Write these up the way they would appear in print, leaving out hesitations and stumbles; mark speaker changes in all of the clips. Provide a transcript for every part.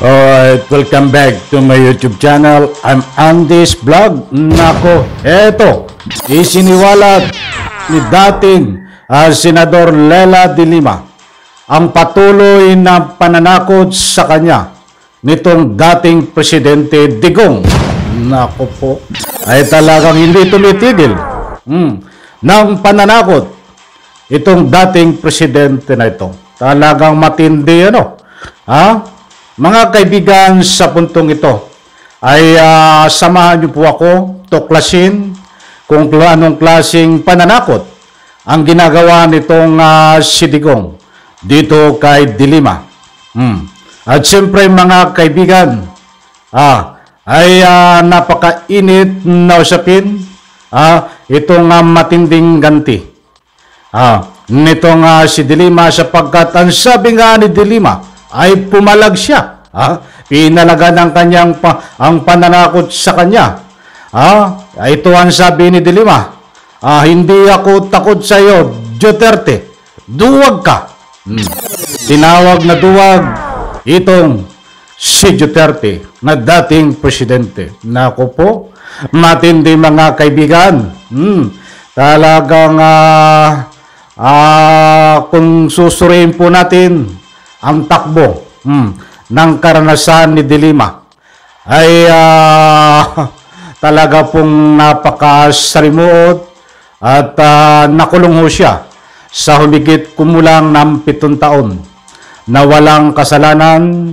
Speaker 1: Alright, welcome back to my YouTube channel. I'm Andy's Vlog. Nako, eto, isiniwalat ni dating Senador Leila de Lima ang patuloy na pananakot sa kanya nitong dating Presidente Digong. Nako po, ay talagang hindi tumitigil ng pananakot itong dating Presidente na ito. Talagang matindi Mga kaibigan, sa puntong ito ay samahan niyo po ako tuklasin kung anong klaseng pananakot ang ginagawa nitong si Digong dito kay de Lima. At siyempre mga kaibigan, ay napakainit na usapin itong matinding ganti nitong si de Lima, sapagkat ang sabi nga ni de Lima ay pumalag siya. Pinalaga ng kanyang ang pananakot sa kanya. Ito ang sabi ni de Lima. Hindi ako takot sa iyo, Duterte. Duwag ka. Tinawag na duwag itong si Duterte na dating presidente. Naku po, matindi mga kaibigan. Talagang kung susuriin po natin ang takbo ng karanasan ni de Lima ay talaga pong napakasalimuot at nakulong ho siya sa humigit kumulang ng 7 taon na walang kasalanan,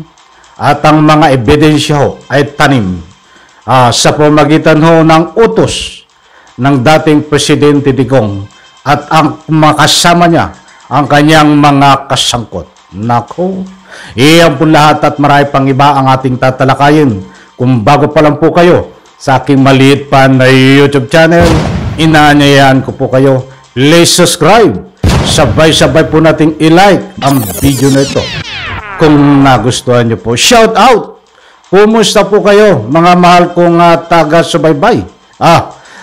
Speaker 1: at ang mga ebidensya ho ay tanim sa pamagitan ho ng utos ng dating Presidente Digong at ang makasama niya ang kanyang mga kasangkot. Nako, iyan po lahat at marami pang iba ang ating tatalakayin. Kung bago pa lang po kayo sa aking maliit pa na YouTube channel, inaanyayahan ko po kayo, please subscribe. Sabay-sabay po nating i-like ang video na ito kung nagustuhan nyo po. Shout out! Kumusta po kayo mga mahal kong taga-subaybay?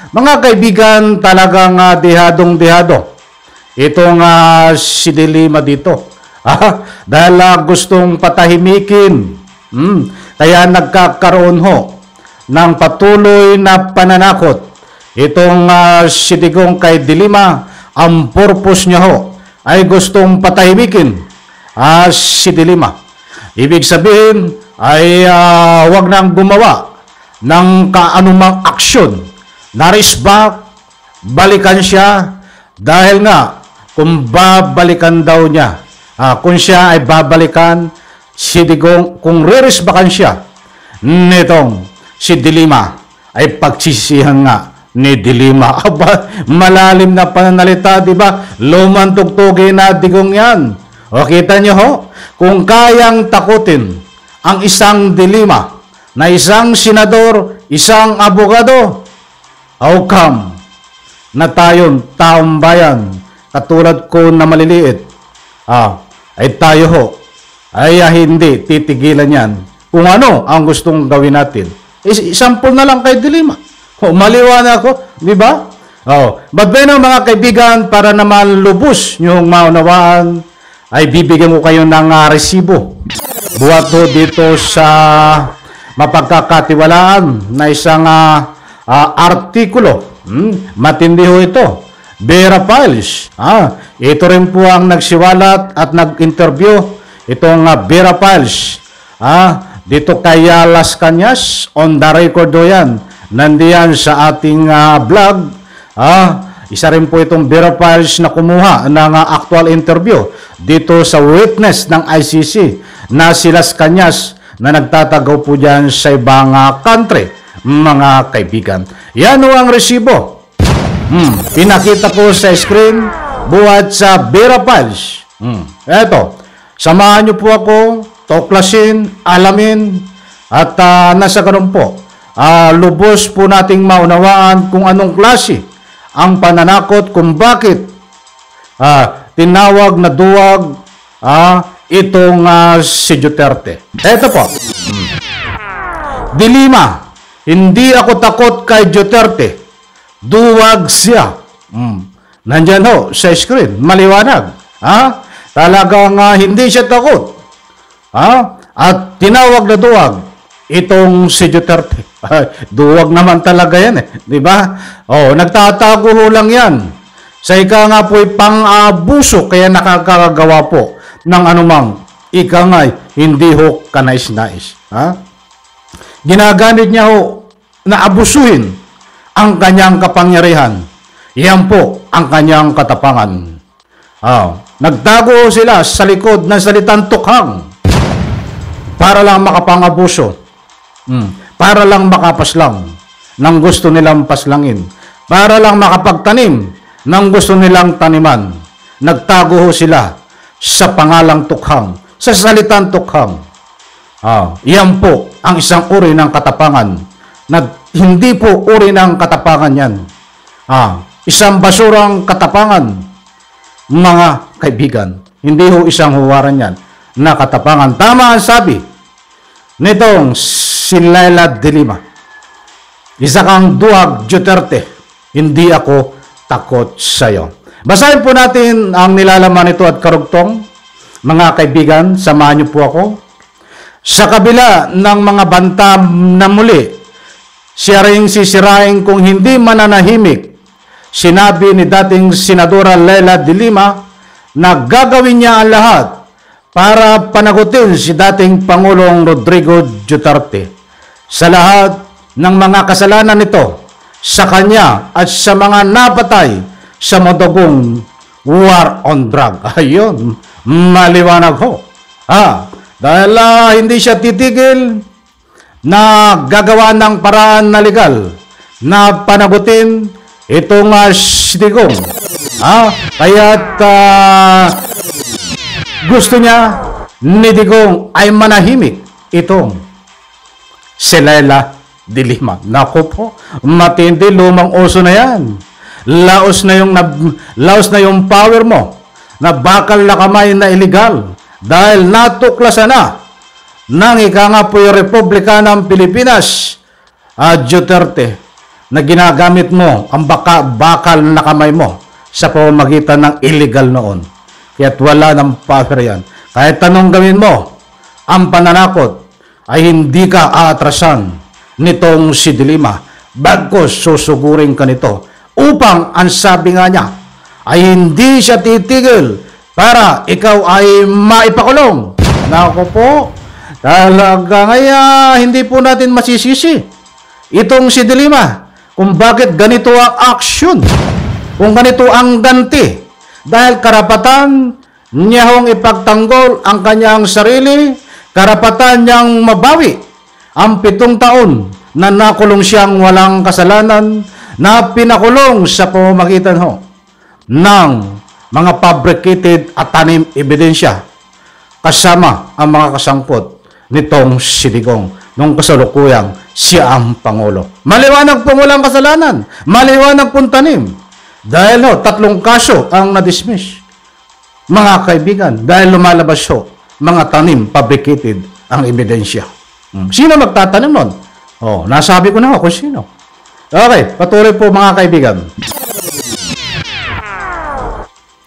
Speaker 1: Mga kaibigan, talagang dihadong-dihado itong si de Lima dito. Dahil gustong patahimikin. Kaya nagkakaroon ho ng patuloy na pananakot itong si Digong kay de Lima. Ang purpose niya ho ay gustong patahimikin si de Lima. Ibig sabihin ay wag nang gumawa ng kaanumang aksyon. Narisbak, balikan siya, dahil nga kung babalikan daw niya, kung siya ay babalikan si Digong, kung ririsbakan siya nitong si de Lima, ay pagsisihan nga ni de Lima. Malalim na pananalita, di ba? Lumang tugtugin na Digong yan. O kita niyo ho, kung kayang takutin ang isang de Lima na isang senador, isang abogado, how come na tayong taong bayan katulad ko na maliliit, ay tayo ho ay hindi titigilan yan kung ano ang gustong gawin natin. Sample na lang kay de Lima. Maliwanag ako, di ba? But mga kaibigan, para naman lubos niyong maunawaan, ay bibigyan ko kayo ng resibo. Buhat ho dito sa mapagkakatiwalaan na isang artikulo. Matindi ho ito. Vera Files. Ito rin po ang nagsiwalat at nag-interview itong Vera Files. Dito kay Las Cañas, on the record do yan. Nandiyan sa ating vlog. Isa rin po itong Vera Files na kumuha ng actual interview dito sa witness ng ICC na si Las Cañas na nagtatagaw po dyan sa ibang country, mga kaibigan. Yan ho ang resibo. Pinakita ko sa screen buhat sa Vera Files. Eto, samahan niyo po ako, tuklasin, alamin, at nasa ganun po, lubos po nating maunawaan kung anong klase ang pananakot, kung bakit tinawag na duwag itong si Duterte. Eto po, de Lima, hindi ako takot kay Duterte. Duwag siya. Nandyan ho sa screen, maliwanag. Talagang hindi siya takot. At tinawag na duwag itong si Duterte. Duwag naman talaga yan di ba? Nagtatago ho lang yan. Sa ika nga po'y pang-abuso, kaya nakakagawa po ng anumang ika nga hindi ho kanais-nais. Ginagamit niya ho na abusuhin ang kanyang kapangyarihan. Yan po ang kanyang katapangan. Nagtago sila sa likod ng salitang tukhang para lang makapangabuso. Para lang makapaslang ng gusto nilang paslangin. Para lang makapagtanim ng gusto nilang taniman. Nagtago ho sila sa pangalang tukhang, sa salitang tukhang. Yan po ang isang uri ng katapangan na hindi po uri ng katapangan yan. Isang basurang katapangan, mga kaibigan. Hindi ho isang huwaran yan na katapangan. Tama ang sabi nitong si Leila de Lima. Isa kang duwag, Duterte. Hindi ako takot sa'yo. Basahin po natin ang nilalaman nito at karugtong. Mga kaibigan, samahan niyo po ako. Sa kabila ng mga banta na muli, siya ring sisirain kung hindi mananahimik. Sinabi ni dating Senadora Leila de Lima na gagawin niya ang lahat para panagutin si dating Pangulong Rodrigo Duterte sa lahat ng mga kasalanan nito sa kanya at sa mga napatay sa madugong war on drug. Ayun, maliwanag ho. Dahil hindi siya titigil na gagawa ng paraan na legal na panagutin itong si Digong. Kaya't gusto niya ni Digong ay manahimik itong si Leila de Lima. Naku po, matindi, lumang uso na yan. Laos na yung power mo na bakal na kamay na illegal dahil natuklasan na ng ika nga po yung Republika ng Pilipinas Duterte na ginagamit mo ang bakal na kamay mo sa pamamagitan ng illegal noon. Kaya't wala ng power yan. Kahit tanong gawin mo, ang pananakot ay hindi ka aatrasan nitong si de Lima. Bagkos susugurin ka nito upang ang sabi nga niya ay hindi siya titigil para ikaw ay maipakulong. Naku po, talaga ngaya hindi po natin masisisi itong si de Lima kung bakit ganito ang aksyon, kung ganito ang ganti. Dahil karapatan niya hong ipagtanggol ang kanyang sarili, karapatan niyang mabawi ang 7 taon na nakulong siyang walang kasalanan, na pinakulong sa pamamagitan ng mga fabricated at tanim ebidensya kasama ang mga kasangkot nitong si Digong nung kasalukuyang siya ang Pangulo. Maliwanag pong walang kasalanan, maliwanag pong tanim. Dahil 3 kaso ang na-dismiss. Mga kaibigan, dahil lumalabas mga tanim, fabricated ang ebidensya. Sino magtatanim nun? Nasabi ko na kung sino. Okay, patuloy po mga kaibigan.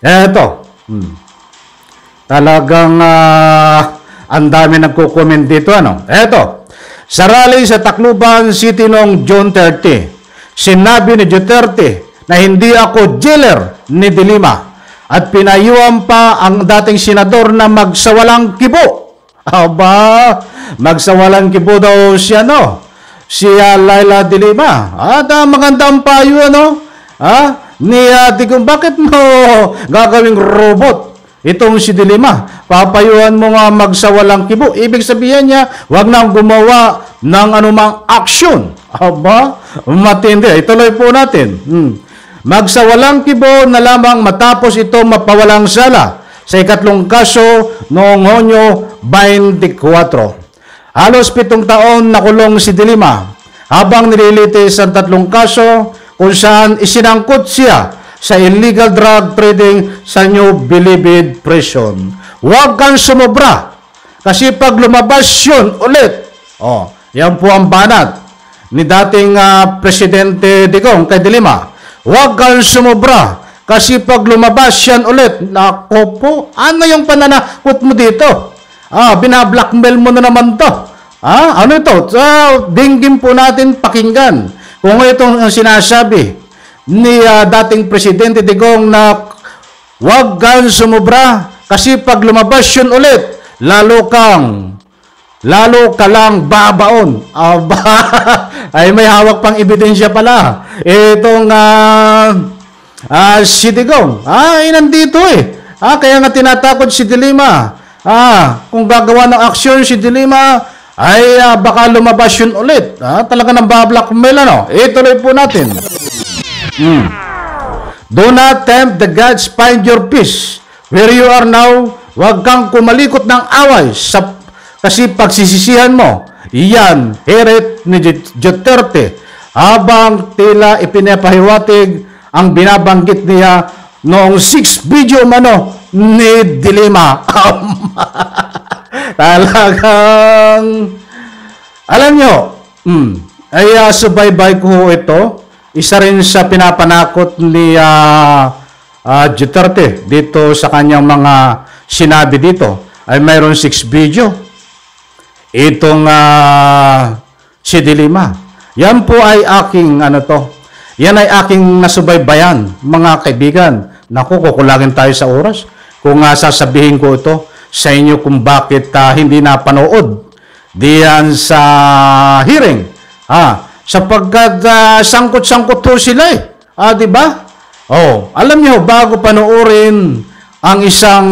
Speaker 1: Eto. Talagang ang dami nagko-comment dito. Eto. Sa rally sa Tacloban City noong June 30, sinabi ni Duterte na hindi ako jailer ni de Lima at pinayuhan pa ang dating senador na magsawalang kibo. Aba, magsawalang kibo daw siya, si Leila de Lima. At magandang payo, ni Digong, bakit mo gagawing robot itong si de Lima? Papayuhan mo nga magsawalang kibo. Ibig sabihin niya, wag nang gumawa ng anumang aksyon. Aba, matindi. Ituloy po natin. Magsawalang kibo na lamang matapos ito mapawalang sala sa 2 kaso noong Hunyo 24. Halos 7 taon nakulong si de Lima habang nililitis ang 3 kaso kung saan isinangkot siya sa illegal drug trading sa New Bilibid Prison. Huwag kang sumobra kasi pag lumabas yun ulit, yan po ang banat ni dating Presidente Digong kay de Lima. Huwag kang sumobra kasi pag lumabas yan ulit, nako po, ano yung pananakot mo dito? Binablockmail mo na naman to. Ano ito? Dinggin po natin pakinggan. Kung itong ang sinasabi ni dating Presidente Digong na huwag kang sumubra kasi pag lumabas yun ulit, lalo ka lang babaon. Ay may hawak pang ebidensya pala. Itong si Digong. Nandito eh. Kaya nga tinatakot si Dilima. Kung gagawa ng aksyon si Dilima, ay baka lumabas yun ulit. Talaga nang bablockmail Ituloy po natin. Do not tempt the gods, find your peace. Where you are now, huwag kang kumalikot ng away kasi pagsisisihan mo. Iyan, hirit ni Duterte habang tila ipinapahiwatig ang binabanggit niya noong 6 video ni Dilima. Talagang alam nyo, subaybay ko ito. Isa rin sa pinapanakot ni Duterte dito sa kanyang mga sinabi dito ay mayroon 6 video. Itong si Dilima. Yan po ay aking yan ay aking nasubaybayan, mga kaibigan. Naku, kukulangin tayo sa oras. Kung sasabihin ko ito sa inyo kung bakit hindi napanood diyan sa hearing. Sapagkat sangkot-sangkot ho sila di ba? Alam niyo, bago panoorin ang isang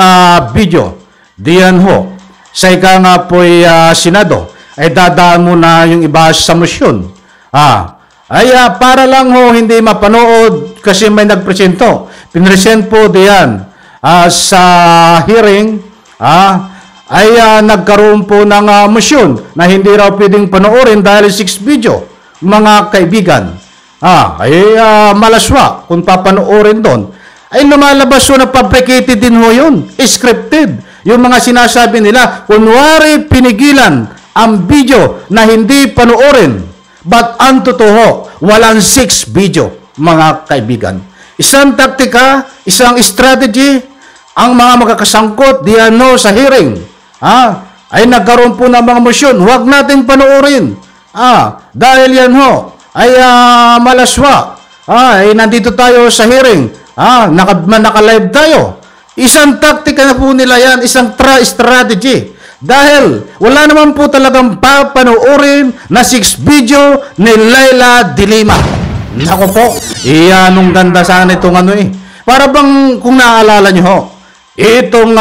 Speaker 1: video, diyan ho, sa ika nga po'y Senado, ay dadaan mo na yung iba sa motion. Para lang ho hindi mapanood kasi may nagpresento. Pinresent po diyan sa hearing, nagkaroon po ng motion na hindi raw pwedeng panoorin dahil 6 video. Mga kaibigan, malaswa kung papanoorin doon. Ay lumalabas na fabricated din ho yun. Scripted. Yung mga sinasabi nila, kunwari pinigilan ang video na hindi panoorin. But ang totoo, walang 6 video, mga kaibigan. Isang taktika, isang strategy, ang mga magkakasangkot diyan sa hearing. Ay nagkaroon po ng mga motion. Huwag natin panoorin. Dahil yan ho, ay malaswa. Nandito tayo sa hearing. Naka-live tayo. Isang taktika na po nila yan, isang strategy. Dahil wala naman po talagang papanoorin na 6 video ni Leila Dilima. Naku po, nung ganda sana itong Para bang kung naaalala nyo ho, itong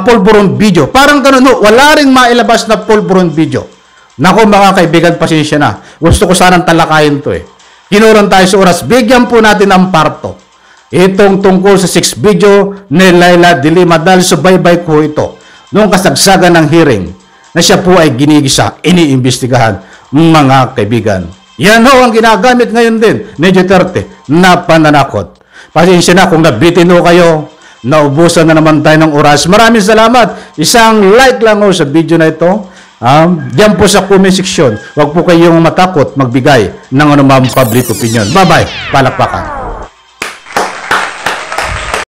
Speaker 1: pulburon video. Parang ganun wala rin mailabas na pulburon video. Naku mga kaibigan, pasensya na. Gusto ko sanang talakayin to Kinuran tayo sa oras. Bigyan po natin ng parto. Itong tungkol sa 6 video ni Leila Dilima dahil subaybay ko ito. Noong kasagsagan ng hearing na siya po ay ginigisa, iniimbestigahan mga kaibigan. Yan ho ang ginagamit ngayon din ni Duterte na pananakot. Pasensya na kung nabitin ho kayo, naubusan na naman tayo ng oras. Maraming salamat. Isang like lang ho sa video na ito. Diyan po sa comment section. Huwag po kayong matakot magbigay ng anumang public opinion. Bye-bye. Palakpakan.